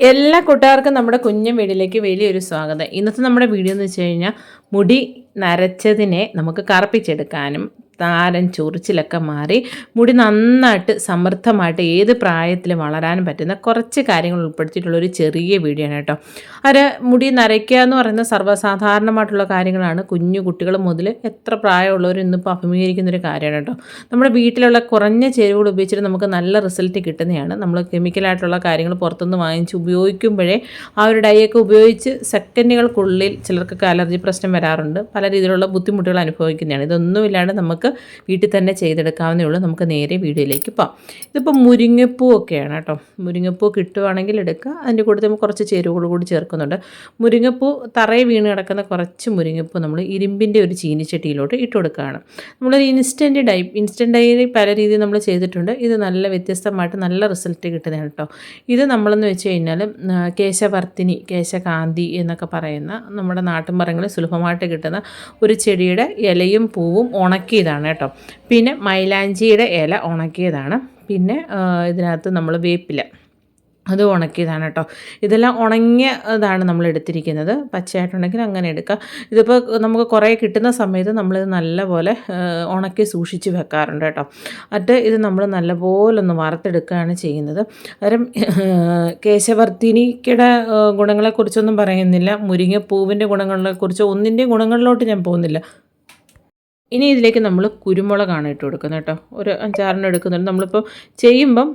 എല്ലാ കൂട്ടുകാർക്കും നമ്മുടെ കുഞ്ഞു വീഡിയോയിലേക്ക് വലിയൊരു സ്വാഗതം. ഇന്നത്തെ നമ്മുടെ വീഡിയോ എന്ന് വെച്ച് കഴിഞ്ഞാൽ മുടി നരച്ചതിനെ നമുക്ക് കറുപ്പിച്ചെടുക്കാനും താരൻ ചൊറിച്ചിലൊക്കെ മാറി മുടി നന്നായിട്ട് സമൃദ്ധമായിട്ട് ഏത് പ്രായത്തിലും വളരാനും പറ്റുന്ന കുറച്ച് കാര്യങ്ങൾ ഉൾപ്പെടുത്തിയിട്ടുള്ളൊരു ചെറിയ വീഡിയോ ആണ് കേട്ടോ. മുടി നരയ്ക്കുക എന്ന് പറയുന്നത് സർവ്വസാധാരണമായിട്ടുള്ള കാര്യങ്ങളാണ്. കുഞ്ഞു കുട്ടികൾ മുതൽ എത്ര പ്രായമുള്ളവരും ഇന്നിപ്പോൾ അഭിമുഖീകരിക്കുന്നൊരു കാര്യമാണ് കേട്ടോ. നമ്മുടെ വീട്ടിലുള്ള കുറഞ്ഞ ചേരുവകൾ ഉപയോഗിച്ചിട്ട് നമുക്ക് നല്ല റിസൾട്ട് കിട്ടുന്നതാണ്. നമ്മൾ കെമിക്കലായിട്ടുള്ള കാര്യങ്ങൾ പുറത്തുനിന്ന് വാങ്ങിച്ച് ഉപയോഗിക്കുമ്പോഴേ ആ ഒരു ഡൈയൊക്കെ ഉപയോഗിച്ച് സെക്കൻഡുകൾക്കുള്ളിൽ ചിലർക്കൊക്കെ അലർജി പ്രശ്നം വരാറുണ്ട്. പല രീതിയിലുള്ള ബുദ്ധിമുട്ടുകൾ അനുഭവിക്കുന്നതാണ്. ഇതൊന്നുമില്ലാണ്ട് നമുക്ക് വീട്ടിൽ തന്നെ ചെയ്തെടുക്കാവുന്നേ ഉള്ളൂ. നമുക്ക് നേരെ വീഡിയോയിലേക്ക് പോകാം. ഇതിപ്പോൾ മുരിങ്ങപ്പൂ ഒക്കെയാണ് കേട്ടോ. മുരിങ്ങപ്പൂ കിട്ടുവാണെങ്കിൽ എടുക്കുക. അതിൻ്റെ കൂടെ നമ്മൾ കുറച്ച് ചേരുവകൾ കൂടി ചേർക്കുന്നുണ്ട്. മുരിങ്ങപ്പൂ തറയിൽ വീണ് കിടക്കുന്ന കുറച്ച് മുരിങ്ങപ്പൂ നമ്മൾ ഇരുമ്പിൻ്റെ ഒരു ചീനിച്ചട്ടിയിലോട്ട് ഇട്ട് കൊടുക്കുകയാണ്. നമ്മളൊരു ഇൻസ്റ്റൻറ്റ് ഡൈ പല രീതിയിൽ നമ്മൾ ചെയ്തിട്ടുണ്ട്. ഇത് നല്ല വ്യത്യസ്തമായിട്ട് നല്ല റിസൾട്ട് കിട്ടുന്നതാണ് കേട്ടോ. ഇത് നമ്മളെന്ന് വെച്ച് കഴിഞ്ഞാൽ കേശവർത്തിനി, കേശകാന്തി എന്നൊക്കെ പറയുന്ന നമ്മുടെ നാട്ടിൻപുറങ്ങളിൽ സുലഭമായിട്ട് കിട്ടുന്ന ഒരു ചെടിയുടെ ഇലയും പൂവും ഉണക്കിയതാണ് കേട്ടോ. പിന്നെ മൈലാഞ്ചിയുടെ ഇല ഉണക്കിയതാണ്. പിന്നെ ഇതിനകത്ത് നമ്മൾ വേപ്പില അത് ഉണക്കിയതാണ് കേട്ടോ. ഇതെല്ലാം ഉണങ്ങിയതാണ് നമ്മൾ എടുത്തിരിക്കുന്നത്. പച്ചയായിട്ടുണ്ടെങ്കിൽ അങ്ങനെ എടുക്കുക. ഇതിപ്പോൾ നമുക്ക് കുറേ കിട്ടുന്ന സമയത്ത് നമ്മളിത് നല്ലപോലെ ഉണക്കി സൂക്ഷിച്ച് വെക്കാറുണ്ട് കേട്ടോ. ഇത് നമ്മൾ നല്ലപോലെ ഒന്ന് വറുത്തെടുക്കുകയാണ് ചെയ്യുന്നത്. അന്നേരം കേശവർത്തിനിയുടെ ഗുണങ്ങളെക്കുറിച്ചൊന്നും പറയുന്നില്ല. മുരിങ്ങപ്പൂവിൻ്റെ ഗുണങ്ങളെക്കുറിച്ചോ ഒന്നിൻ്റെയും ഗുണങ്ങളിലോട്ട് ഞാൻ പോകുന്നില്ല. ഇനി ഇതിലേക്ക് നമ്മൾ കുരുമുളകാണ് ഇട്ട് കൊടുക്കുന്നത് കേട്ടോ. ഒരു 5-6 എടുക്കുന്നുണ്ട്. നമ്മളിപ്പോൾ ചെയ്യുമ്പം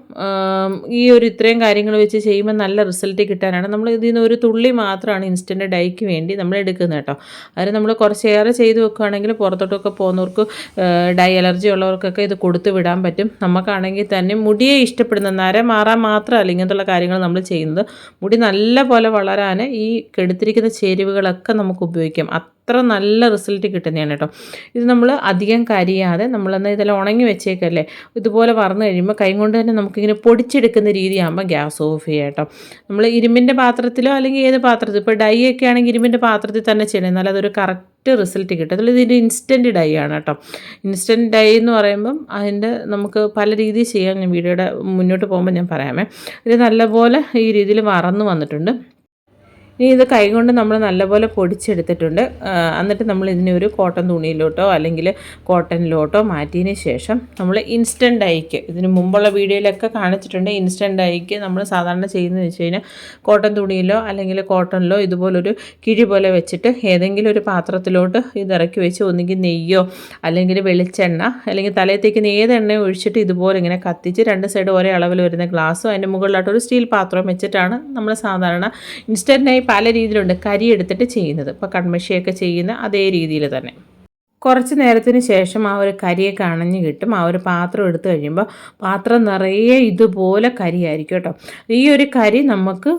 ഈ ഇത്രയും കാര്യങ്ങൾ വെച്ച് ചെയ്യുമ്പോൾ നല്ല റിസൾട്ട് കിട്ടാനാണ് നമ്മൾ ഇതിൽ നിന്ന് ഒരു തുള്ളി മാത്രമാണ് ഇൻസ്റ്റൻറ്റ് ഡൈക്ക് വേണ്ടി നമ്മൾ എടുക്കുന്നത് കേട്ടോ. അതിന് നമ്മൾ കുറച്ചേറെ ചെയ്ത് വെക്കുകയാണെങ്കിൽ പുറത്തോട്ടൊക്കെ പോകുന്നവർക്ക് ഡൈ അലർജി ഉള്ളവർക്കൊക്കെ ഇത് കൊടുത്ത് വിടാൻ പറ്റും. നമുക്കാണെങ്കിൽ തന്നെ മുടിയെ ഇഷ്ടപ്പെടുന്ന നര മാറാൻ മാത്രമല്ല ഇങ്ങനത്തുള്ള കാര്യങ്ങൾ നമ്മൾ ചെയ്യുന്നത്. മുടി നല്ല പോലെ വളരാൻ ഈ കെടുത്തിരിക്കുന്ന ചേരുവകളൊക്കെ നമുക്ക് ഉപയോഗിക്കാം. അത്ര നല്ല റിസൾട്ട് കിട്ടുന്നതാണ് കേട്ടോ. ഇത് നമ്മൾ അധികം കരിയാതെ നമ്മളെന്നാൽ ഇതെല്ലാം ഉണങ്ങി വെച്ചേക്കല്ലേ, ഇതുപോലെ വറന്ന് കഴിയുമ്പോൾ കൈ കൊണ്ട് തന്നെ നമുക്കിങ്ങനെ പൊടിച്ചെടുക്കുന്ന രീതിയാകുമ്പോൾ ഗ്യാസ് ഓഫ് ചെയ്യാം കേട്ടോ. നമ്മൾ ഇരുമ്പിൻ്റെ പാത്രത്തിലോ അല്ലെങ്കിൽ ഏത് പാത്രത്തിൽ, ഇപ്പോൾ ഡൈ ഒക്കെ ആണെങ്കിൽ ഇരുമ്പിൻ്റെ പാത്രത്തിൽ തന്നെ ചെയ്യണം, എന്നാൽ അതൊരു കറക്റ്റ് റിസൾട്ട് കിട്ടും. അതിൽ ഇതിൻ്റെ ഇൻസ്റ്റൻറ്റ് ഡൈ ആണ് കേട്ടോ. ഇൻസ്റ്റൻറ്റ് ഡൈ എന്ന് പറയുമ്പം അതിൻ്റെ നമുക്ക് പല രീതിയിൽ ചെയ്യാം. ഞാൻ വീഡിയോയുടെ മുന്നോട്ട് പോകുമ്പോൾ ഞാൻ പറയാമേ. ഇത് നല്ലപോലെ ഈ രീതിയിൽ വറന്ന് വന്നിട്ടുണ്ട്. ഇനി ഇത് കൈകൊണ്ട് നമ്മൾ നല്ലപോലെ പൊടിച്ചെടുത്തിട്ടുണ്ട്. എന്നിട്ട് നമ്മൾ ഇതിനെ ഒരു കോട്ടൺ തുണിയിലോട്ടോ അല്ലെങ്കിൽ കോട്ടണിലോട്ടോ മാറ്റിയതിന് ശേഷം നമ്മൾ ഇൻസ്റ്റൻറ്റ് ഡൈക്ക്, ഇതിന് മുമ്പുള്ള വീഡിയോയിലൊക്കെ കാണിച്ചിട്ടുണ്ട്. ഇൻസ്റ്റൻറ്റ് ഡൈക്ക് നമ്മൾ സാധാരണ ചെയ്യുന്നതെന്ന് വെച്ച് കഴിഞ്ഞാൽ കോട്ടൺ തുണിയിലോ അല്ലെങ്കിൽ കോട്ടണിലോ ഇതുപോലൊരു കിഴി പോലെ വെച്ചിട്ട് ഏതെങ്കിലും ഒരു പാത്രത്തിലോട്ട് ഇതിറക്കി വെച്ച് ഒന്നുകിൽ നെയ്യോ അല്ലെങ്കിൽ വെളിച്ചെണ്ണ അല്ലെങ്കിൽ തലയത്തേക്ക് ഏത് എണ്ണയോ ഒഴിച്ചിട്ട് ഇതുപോലെ ഇങ്ങനെ കത്തിച്ച് 2 സൈഡ് ഒരേ അളവിൽ വരുന്ന ഗ്ലാസ്സും അതിൻ്റെ മുകളിലായിട്ടൊരു സ്റ്റീൽ പാത്രവും വെച്ചിട്ടാണ് നമ്മൾ സാധാരണ ഇൻസ്റ്റൻറ്റ് ഡൈ പല രീതിയിലുണ്ട്. കരി എടുത്തിട്ട് ചെയ്യുന്നത്, ഇപ്പോൾ കൺമഷിയൊക്കെ ചെയ്യുന്ന അതേ രീതിയിൽ തന്നെ. കുറച്ച് നേരത്തിന് ശേഷം ആ ഒരു കരിയൊക്കെ അണഞ്ഞ് കിട്ടും. ആ ഒരു പാത്രം എടുത്തു കഴിയുമ്പോൾ പാത്രം നിറയെ ഇതുപോലെ കരിയായിരിക്കും കേട്ടോ. ഈ ഒരു കരി നമുക്ക്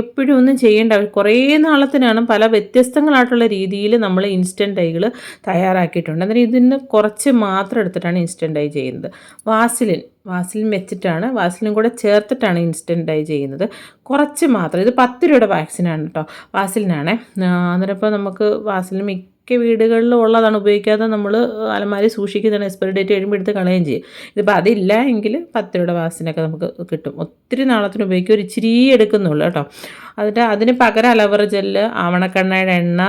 എപ്പോഴും ഒന്നും ചെയ്യേണ്ട, കുറേ നാളത്തിനാണ് പല വ്യത്യസ്തങ്ങളായിട്ടുള്ള രീതിയിൽ നമ്മൾ ഇൻസ്റ്റൻറ്റ് ഡൈകൾ തയ്യാറാക്കിയിട്ടുണ്ട്. അന്നേരം ഇതിന് കുറച്ച് മാത്രം എടുത്തിട്ടാണ് ഇൻസ്റ്റൻറ്റ് ഡൈ ചെയ്യുന്നത്. വാസിലിൻ വെച്ചിട്ടാണ്, വാസിലിനും കൂടെ ചേർത്തിട്ടാണ് ഇൻസ്റ്റൻറ്റ് ഡൈ ചെയ്യുന്നത്. കുറച്ച് മാത്രം. ഇത് 10 രൂപയുടെ വാക്സിനാണ് കേട്ടോ, വാസിലിനാണ്. അന്നേരം ഇപ്പോൾ നമുക്ക് വാസിലിൻ മിക്ക വീടുകളിലും ഉള്ളതാണ്, ഉപയോഗിക്കാതെ നമ്മൾ അലമാരി സൂക്ഷിക്കുന്നതാണ്. എക്സ്പയറി ഡേറ്റ് കഴിയുമ്പോൾ എടുത്ത് കളയുകയും ചെയ്യും. ഇതിപ്പോൾ അതില്ല എങ്കിൽ 10 രൂപയുടെ വാക്സിനൊക്കെ നമുക്ക് കിട്ടും. ഒത്തിരി നാളത്തിന് ഉപയോഗിക്കും, ഒരു ഇച്ചിരി എടുക്കുന്നുള്ളൂ കേട്ടോ. അതിന് പകരം അലവറ ജെല്ല്, ആവണക്കെണ്ണയുടെ എണ്ണ,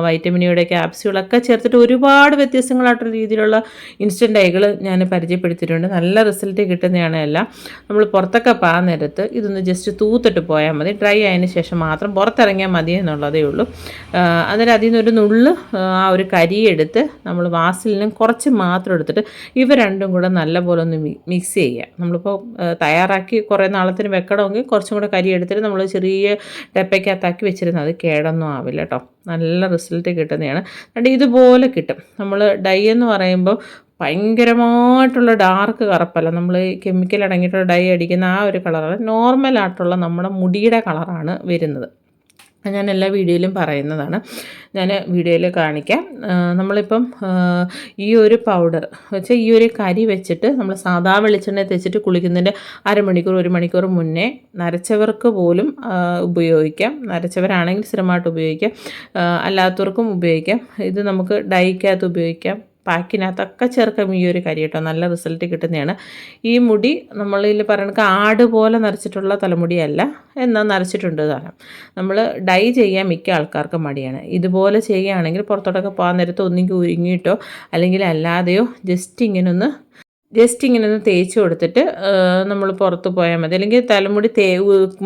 വൈറ്റമിനിയുടെ ക്യാപ്സ്യൂളൊക്കെ ചേർത്തിട്ട് ഒരുപാട് വ്യത്യസ്തങ്ങളായിട്ടുള്ള രീതിയിലുള്ള ഇൻസ്റ്റൻറ്റ് ഡൈകൾ ഞാൻ പരിചയപ്പെടുത്തിയിട്ടുണ്ട്. നല്ല റിസൾട്ട് കിട്ടുന്നതാണ് എല്ലാം. നമ്മൾ പുറത്തൊക്കെ പോകാൻ നേരത്ത് ഇതൊന്ന് ജസ്റ്റ് തൂത്തിട്ട് പോയാൽ മതി. ഡ്രൈ ആയതിന് ശേഷം മാത്രം പുറത്തിറങ്ങിയാൽ മതി എന്നുള്ളതേ ഉള്ളൂ. അന്നേരം അതിൽ നിന്നൊരു നുള്ള് ആ ഒരു കരിയെടുത്ത് നമ്മൾ വാസലിനും കുറച്ച് മാത്രം എടുത്തിട്ട് ഇവ രണ്ടും കൂടെ നല്ലപോലെ ഒന്ന് മിക്സ് ചെയ്യുക. നമ്മളിപ്പോൾ തയ്യാറാക്കി കുറേ നാളത്തിന് വെക്കണമെങ്കിൽ കുറച്ചും കൂടെ കരി എടുത്തിട്ട് നമ്മൾ ചെറിയ ഡപ്പയ്ക്കകത്താക്കി വെച്ചിരുന്നത്, അത് കേടൊന്നും ആവില്ല കേട്ടോ. നല്ല റിസൾട്ട് കിട്ടുന്നതാണ്. അതുകൊണ്ട് ഇതുപോലെ കിട്ടും. നമ്മൾ ഡൈ എന്ന് പറയുമ്പോൾ ഭയങ്കരമായിട്ടുള്ള ഡാർക്ക് കറുപ്പല്ല, നമ്മൾ കെമിക്കൽ അടങ്ങിയിട്ടുള്ള ഡൈ അടിക്കുന്ന ആ ഒരു കളറാണ്. നോർമലായിട്ടുള്ള നമ്മുടെ മുടിയുടെ കളറാണ് വരുന്നത്. ഞാൻ എല്ലാ വീഡിയോയിലും പറയുന്നതാണ്, ഞാൻ വീഡിയോയിൽ കാണിക്കാം. നമ്മളിപ്പം ഈ ഒരു പൗഡർ വെച്ചാൽ ഈ ഒരു കരി വെച്ചിട്ട് നമ്മൾ സാധാ വെളിച്ചെണ്ണ തേച്ചിട്ട് കുളിക്കുന്നതിൻ്റെ 1/2 മണിക്കൂർ 1 മണിക്കൂർ മുന്നേ നരച്ചവർക്ക് പോലും ഉപയോഗിക്കാം. നരച്ചവരാണെങ്കിൽ സ്ഥിരമായിട്ട് ഉപയോഗിക്കാം, അല്ലാത്തവർക്കും ഉപയോഗിക്കാം. ഇത് നമുക്ക് ഡൈക്കകത്ത് ഉപയോഗിക്കാം, പാക്കിനകത്തൊക്കെ ചേർക്കാം ഈ ഒരു കരി കേട്ടോ. നല്ല റിസൾട്ട് കിട്ടുന്നതാണ്. ഈ മുടി നമ്മളിൽ പറയണക്ക് ആട് പോലെ നരച്ചിട്ടുള്ള തലമുടിയല്ല, എന്നാൽ നരച്ചിട്ടുണ്ട് താനും. നമ്മൾ ഡൈ ചെയ്യാൻ മിക്ക ആൾക്കാർക്കും മടിയാണ്. ഇതുപോലെ ചെയ്യുകയാണെങ്കിൽ പുറത്തോട്ടൊക്കെ പോകാൻ നേരത്ത് ഒന്നെങ്കിൽ ഉരുങ്ങിയിട്ടോ അല്ലെങ്കിൽ അല്ലാതെയോ ജസ്റ്റ് ഇങ്ങനെ ഒന്ന് തേച്ച് കൊടുത്തിട്ട് നമ്മൾ പുറത്ത് പോയാൽ മതി. അല്ലെങ്കിൽ തലമുടി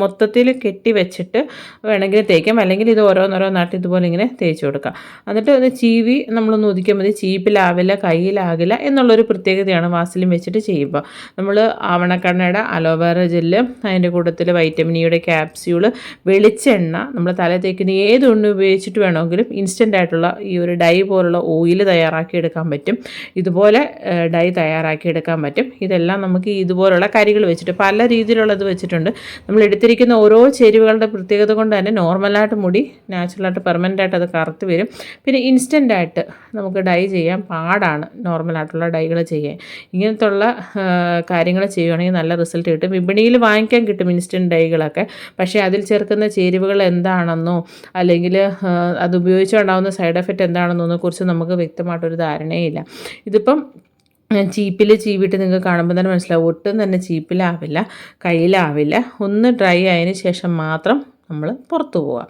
മൊത്തത്തിൽ കെട്ടി വെച്ചിട്ട് വേണമെങ്കിൽ തേക്കാം. അല്ലെങ്കിൽ ഇത് ഓരോന്നോരോന്നായിട്ട് ഇതുപോലെ ഇങ്ങനെ തേച്ച് കൊടുക്കാം. എന്നിട്ട് ഒന്ന് ചീവി നമ്മളൊന്ന് ഒതുക്കിയാൽ മതി. ചീപ്പിലാവില്ല, കയ്യിലാകില്ല എന്നുള്ളൊരു പ്രത്യേകതയാണ് വാസലിൻ വെച്ചിട്ട് ചെയ്യുമ്പോൾ. നമ്മൾ ആവണക്കണ്ണയുടെ അലോവേറ ജെല്ല്, അതിൻ്റെ കൂട്ടത്തിൽ വൈറ്റമിൻ ഇയുടെ ക്യാപ്സ്യൂള്, വെളിച്ചെണ്ണ, നമ്മൾ തല തേക്കുന്ന ഏത് എണ്ണ ഉപയോഗിച്ചിട്ട് വേണമെങ്കിലും ഇൻസ്റ്റൻ്റ് ആയിട്ടുള്ള ഈ ഒരു ഡൈ പോലുള്ള ഓയിൽ തയ്യാറാക്കി എടുക്കാൻ പറ്റും. ഇതുപോലെ ഡൈ തയ്യാറാക്കി എടുക്കാൻ പറ്റും. ഇതെല്ലാം നമുക്ക് ഇതുപോലുള്ള കരികൾ വെച്ചിട്ട് പല രീതിയിലുള്ളത് വെച്ചിട്ടുണ്ട്. നമ്മൾ എടുത്തിരിക്കുന്ന ഓരോ ചേരുവകളുടെ പ്രത്യേകത കൊണ്ട് തന്നെ നോർമലായിട്ട് മുടി നാച്ചുറലായിട്ട് പെർമനൻ്റായിട്ട് അത് കറുത്ത് വരും. പിന്നെ ഇൻസ്റ്റൻ്റായിട്ട് നമുക്ക് ഡൈ ചെയ്യാൻ പാടാണ്, നോർമലായിട്ടുള്ള ഡൈകൾ ചെയ്യാൻ. ഇങ്ങനത്തുള്ള കാര്യങ്ങൾ ചെയ്യുകയാണെങ്കിൽ നല്ല റിസൾട്ട് കിട്ടും. വിപണിയിൽ വാങ്ങിക്കാൻ കിട്ടും ഇൻസ്റ്റൻറ്റ് ഡൈകളൊക്കെ. പക്ഷേ അതിൽ ചേർക്കുന്ന ചേരുവകൾ എന്താണെന്നോ അല്ലെങ്കിൽ അത് ഉപയോഗിച്ചുണ്ടാകുന്ന സൈഡ് എഫക്റ്റ് എന്താണെന്നോ കുറിച്ച് നമുക്ക് വ്യക്തമായിട്ടൊരു ധാരണയില്ല. ഇതിപ്പം ചീപ്പിൽ ചീവിട്ട് നിങ്ങൾക്ക് കാണുമ്പോൾ തന്നെ മനസ്സിലാവും, ഒട്ടും തന്നെ ചീപ്പിലാവില്ല, കയ്യിലാവില്ല. ഒന്ന് ഡ്രൈ ആയതിന് ശേഷം മാത്രം നമ്മൾ പുറത്തു പോവുക.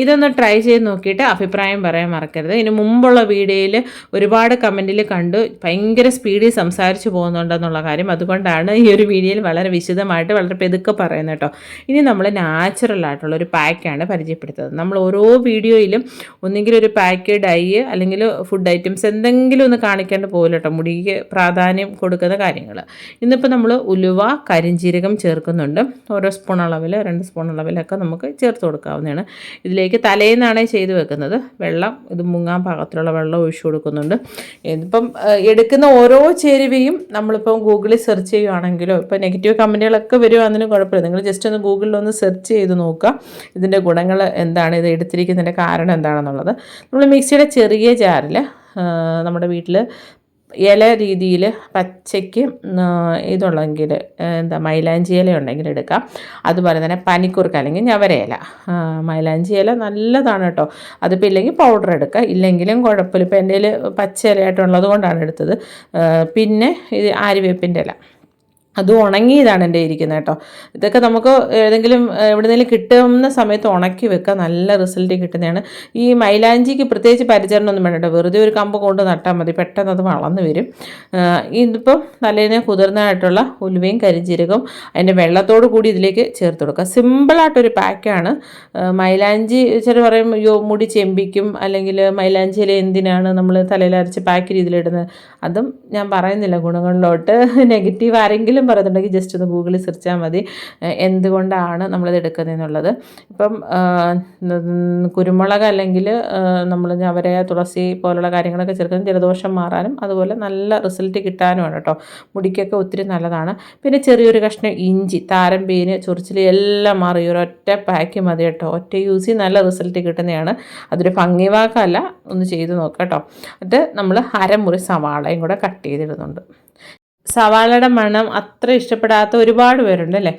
ഇതൊന്ന് ട്രൈ ചെയ്ത് നോക്കിയിട്ട് അഭിപ്രായം പറയാൻ മറക്കരുത്. ഇതിന് മുമ്പുള്ള വീഡിയോയിൽ ഒരുപാട് കമൻറ്റിൽ കണ്ടു ഭയങ്കര സ്പീഡിൽ സംസാരിച്ച് പോകുന്നുണ്ടെന്നുള്ള കാര്യം. അതുകൊണ്ടാണ് ഈ ഒരു വീഡിയോയിൽ വളരെ വിശദമായിട്ട് വളരെ പെതുക്കെ പറയുന്നത് കേട്ടോ. ഇനി നമ്മൾ നാച്ചുറലായിട്ടുള്ള ഒരു പാക്കാണ് പരിചയപ്പെടുത്തുന്നത്. നമ്മൾ ഓരോ വീഡിയോയിലും ഒന്നെങ്കിലും ഒരു പാക്ക്, ഡൈ അല്ലെങ്കിൽ ഫുഡ് ഐറ്റംസ് എന്തെങ്കിലും ഒന്ന് കാണിക്കേണ്ട പോലും കേട്ടോ, മുടിക്ക് പ്രാധാന്യം കൊടുക്കുന്ന കാര്യങ്ങൾ. ഇന്നിപ്പോൾ നമ്മൾ ഉലുവ, കരിഞ്ജീരകം ചേർക്കുന്നുണ്ട്. ഓരോ സ്പൂൺ അളവിൽ 2 സ്പൂൺ അളവിലൊക്കെ നമുക്ക് ചേർത്ത് കൊടുക്കാവുന്നതാണ്. ഇതിലേക്ക് തലേന്നാണ് ചെയ്ത് വെക്കുന്നത്. വെള്ളം ഇത് മുങ്ങാൻ പാകത്തിലുള്ള വെള്ളം ഒഴിച്ചു കൊടുക്കുന്നുണ്ട്. ഇപ്പം എടുക്കുന്ന ഓരോ ചേരുവയും നമ്മളിപ്പം ഗൂഗിളിൽ സെർച്ച് ചെയ്യുകയാണെങ്കിലോ ഇപ്പോൾ നെഗറ്റീവ് കമൻറ്റുകളൊക്കെ വരുവാണെങ്കിലും കുഴപ്പമില്ല. നിങ്ങൾ ജസ്റ്റ് ഒന്ന് ഗൂഗിളിലൊന്ന് സെർച്ച് ചെയ്ത് നോക്കുക ഇതിൻ്റെ ഗുണങ്ങൾ എന്താണ്, ഇത് എടുത്തിരിക്കുന്നതിൻ്റെ കാരണം എന്താണെന്നുള്ളത്. നമ്മൾ മിക്സിയുടെ ചെറിയ ജാറിൽ നമ്മുടെ വീട്ടിൽ ഇല രീതിയിൽ പച്ചയ്ക്ക് ഇതുള്ളെങ്കിൽ മൈലാഞ്ചി ഇല ഉണ്ടെങ്കിൽ എടുക്കാം. അതുപോലെ തന്നെ പനിക്കൂർക്ക അല്ലെങ്കിൽ ഞവരയില, മൈലാഞ്ചി ഇല നല്ലതാണ് കേട്ടോ. അതിപ്പോൾ ഇല്ലെങ്കിൽ പൗഡർ എടുക്കുക, ഇല്ലെങ്കിലും കുഴപ്പമില്ല. ഇപ്പോൾ എൻ്റെ കയ്യിൽ പച്ച ഇലയായിട്ടുള്ളത് കൊണ്ടാണ് എടുത്തത്. പിന്നെ ഇത് ആര്യവേപ്പിൻ്റെ ഇല, അത് ഉണങ്ങിയതാണ് എൻ്റെ ഇരിക്കുന്നത് കേട്ടോ. ഇതൊക്കെ നമുക്ക് ഏതെങ്കിലും എവിടെയെങ്കിലും കിട്ടുന്ന സമയത്ത് ഉണക്കി വെക്കുക, നല്ല റിസൾട്ട് കിട്ടുന്നതാണ്. ഈ മൈലാഞ്ചിക്ക് പ്രത്യേകിച്ച് പരിചരണമൊന്നും വേണ്ട കേട്ടോ, വെറുതെ ഒരു കമ്പ് കൊണ്ട് നട്ടാൽ മതി, പെട്ടെന്ന് അത് വളർന്നു വരും. ഇതിപ്പം നല്ലതിനെ കുതിർന്നതായിട്ടുള്ള ഉലുവയും കരിഞ്ജീരകവും അതിൻ്റെ വെള്ളത്തോട് കൂടി ഇതിലേക്ക് ചേർത്ത് കൊടുക്കുക. സിമ്പിളായിട്ടൊരു പാക്കാണ്. മൈലാഞ്ചി ചില പറയും യോ മുടി ചെമ്പിക്കും, അല്ലെങ്കിൽ മൈലാഞ്ചിയിൽ എന്തിനാണ് നമ്മൾ തലയിൽ അരച്ച് പാക്ക് രീതിയിലിടുന്നത്, അതും ഞാൻ പറയുന്നില്ല ഗുണങ്ങളിലോട്ട്. നെഗറ്റീവ് ആരെങ്കിലും പറയുന്നുണ്ടെങ്കിൽ ജസ്റ്റ് ഒന്ന് ഗൂഗിളിൽ സെർച്ച് ചെയ്യാൽ മതി എന്തുകൊണ്ടാണ് നമ്മളിത് എടുക്കുന്നതെന്നുള്ളത്. ഇപ്പം കുരുമുളക് അല്ലെങ്കിൽ നമ്മൾ ഞവര, തുളസി പോലുള്ള കാര്യങ്ങളൊക്കെ ചേർക്കുന്നത് ജലദോഷം മാറാനും അതുപോലെ നല്ല റിസൾട്ട് കിട്ടാനുമാണ് കേട്ടോ. മുടിക്കൊക്കെ ഒത്തിരി നല്ലതാണ്. പിന്നെ ചെറിയൊരു കഷ്ണം ഇഞ്ചി, താരം, പേന്, ചൊറിച്ചിൽ എല്ലാം മാറി ഒരൊറ്റ പാക്ക് മതി കേട്ടോ. ഒറ്റ യൂസ് ചെയ്ത് നല്ല റിസൾട്ട് കിട്ടുന്നതാണ്. അതൊരു ഭംഗി വാക്കല്ല, ഒന്ന് ചെയ്ത് നോക്കാം കേട്ടോ. എന്നിട്ട് നമ്മൾ അരമുറി സവാളയും കൂടെ കട്ട് ചെയ്തിടുന്നുണ്ട്. സവാളയുടെ മണം അത്ര ഇഷ്ടപ്പെടാത്ത ഒരുപാട് പേരുണ്ട് അല്ലേ,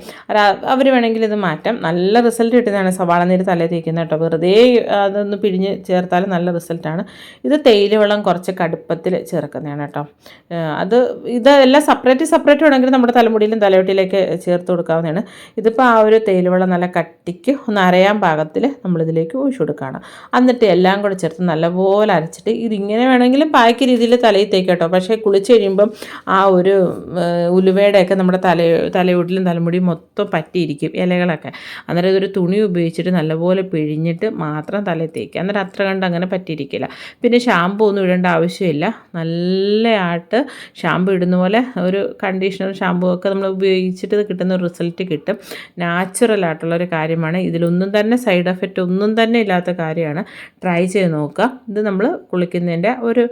അവർ വേണമെങ്കിൽ ഇത് മാറ്റാം. നല്ല റിസൾട്ട് കിട്ടുന്നതാണ് സവാള നീര് തലയിൽ തേക്കുന്നത് കേട്ടോ. വെറുതെ അതൊന്ന് പിഴിഞ്ഞ് ചേർത്താലും നല്ല റിസൾട്ടാണ്. ഇത് തേയില വെള്ളം കുറച്ച് കടുപ്പത്തിൽ ചേർക്കുന്നതാണ് കേട്ടോ. ഇതെല്ലാം സെപ്പറേറ്റ് വേണമെങ്കിൽ നമ്മുടെ തലമുടിയിലും തലയോട്ടിയിലേക്ക് ചേർത്ത് കൊടുക്കാവുന്നതാണ്. ഇതിപ്പോൾ ആ ഒരു തേയില വെള്ളം നല്ല കട്ടിക്ക് ഒന്ന് അരയാൻ പാകത്തിൽ നമ്മളിതിലേക്ക് ഒഴിച്ചു കൊടുക്കുകയാണ്. എന്നിട്ട് എല്ലാം കൂടെ ചേർത്ത് നല്ലപോലെ അരച്ചിട്ട് ഇതിങ്ങനെ വേണമെങ്കിലും പായ്ക്ക് രീതിയിൽ തലയിൽ തേക്കാം കേട്ടോ. പക്ഷേ കുളിച്ച് കഴിയുമ്പം ആ ഒരു ഉലുവയുടെയൊക്കെ നമ്മുടെ തലയോട്ടിലും തലമുടിയും മൊത്തം പറ്റിയിരിക്കും ഇലകളൊക്കെ. അന്നേരം ഇതൊരു തുണി ഉപയോഗിച്ചിട്ട് നല്ലപോലെ പിഴിഞ്ഞിട്ട് മാത്രം തലയിൽ തേക്കുക. അന്നേരം അത്ര കണ്ട് അങ്ങനെ പറ്റിയിരിക്കില്ല. പിന്നെ ഷാമ്പു ഒന്നും ഇടേണ്ട ആവശ്യമില്ല. നല്ലതായിട്ട് ഷാമ്പു ഇടുന്ന പോലെ ഒരു കണ്ടീഷണർ ഷാമ്പു ഒക്കെ നമ്മൾ ഉപയോഗിച്ചിട്ട് കിട്ടുന്ന ഒരു റിസൾട്ട് കിട്ടും. നാച്ചുറലായിട്ടുള്ളൊരു കാര്യമാണ്. ഇതിലൊന്നും തന്നെ സൈഡ് എഫക്റ്റ് ഒന്നും തന്നെ ഇല്ലാത്ത കാര്യമാണ്. ട്രൈ ചെയ്ത് നോക്കുക. ഇത് നമ്മൾ കുളിക്കുന്നതിൻ്റെ ഒരു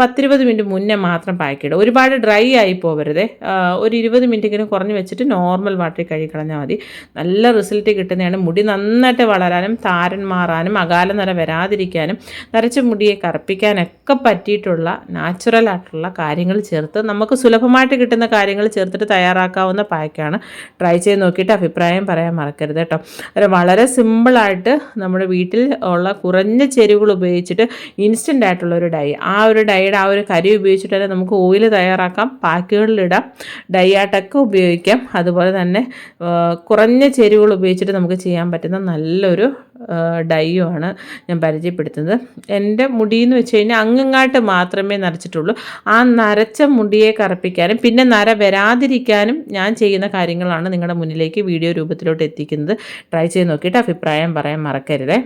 10-20 മിനിറ്റ് മുന്നേ മാത്രം പാക്കിടുക. ഒരുപാട് ഡ്രൈ ആയി പോകരുതേ. ഒരു 20 മിനിറ്റെങ്കിലും കുറഞ്ഞ് വെച്ചിട്ട് നോർമൽ വാട്ടറിൽ കഴുകിക്കളഞ്ഞാൽ മതി. നല്ല റിസൾട്ട് കിട്ടുന്നതാണ്. മുടി നന്നായിട്ട് വളരാനും താരൻ മാറാനും അകാല നര വരാതിരിക്കാനും നരച്ച മുടിയെ കറുപ്പിക്കാനൊക്കെ പറ്റിയിട്ടുള്ള നാച്ചുറൽ ആയിട്ടുള്ള കാര്യങ്ങൾ ചേർത്ത് നമുക്ക് സുലഭമായിട്ട് കിട്ടുന്ന കാര്യങ്ങൾ ചേർത്തിട്ട് തയ്യാറാക്കാവുന്ന പാക്കാണ്. ട്രൈ ചെയ്ത് നോക്കിയിട്ട് അഭിപ്രായം പറയാൻ മറക്കരുത് കേട്ടോ. വളരെ സിമ്പിളായിട്ട് നമ്മുടെ വീട്ടിൽ ഉള്ള കുറഞ്ഞ ചേരുവകൾ ഉപയോഗിച്ചിട്ട് ഇൻസ്റ്റൻ്റ് ആയിട്ടുള്ള ഒരു ഡൈ, ആ ഒരു ഡൈയുടെ ആ ഒരു കരി ഉപയോഗിച്ചിട്ട് തന്നെ നമുക്ക് ഓയിൽ തയ്യാറാക്കാം, പാക്കുകളിലിടാം, ഡൈ ആയിട്ടൊക്കെ ഉപയോഗിക്കാം. അതുപോലെ തന്നെ കുറഞ്ഞ ചേരുവകൾ ഉപയോഗിച്ചിട്ട് നമുക്ക് ചെയ്യാൻ പറ്റുന്ന നല്ലൊരു ഡൈയുമാണ് ഞാൻ പരിചയപ്പെടുത്തുന്നത്. എൻ്റെ മുടിയെന്ന് വെച്ച് കഴിഞ്ഞാൽ അങ്ങങ്ങായിട്ട് മാത്രമേ നരച്ചിട്ടുള്ളൂ. ആ നരച്ച മുടിയെ കറുപ്പിക്കാനും പിന്നെ നര വരാതിരിക്കാനും ഞാൻ ചെയ്യുന്ന കാര്യങ്ങളാണ് നിങ്ങളുടെ മുന്നിലേക്ക് വീഡിയോ രൂപത്തിലോട്ട് എത്തിക്കുന്നത്. ട്രൈ ചെയ്ത് നോക്കിയിട്ട് അഭിപ്രായം പറയാൻ മറക്കരുതേ.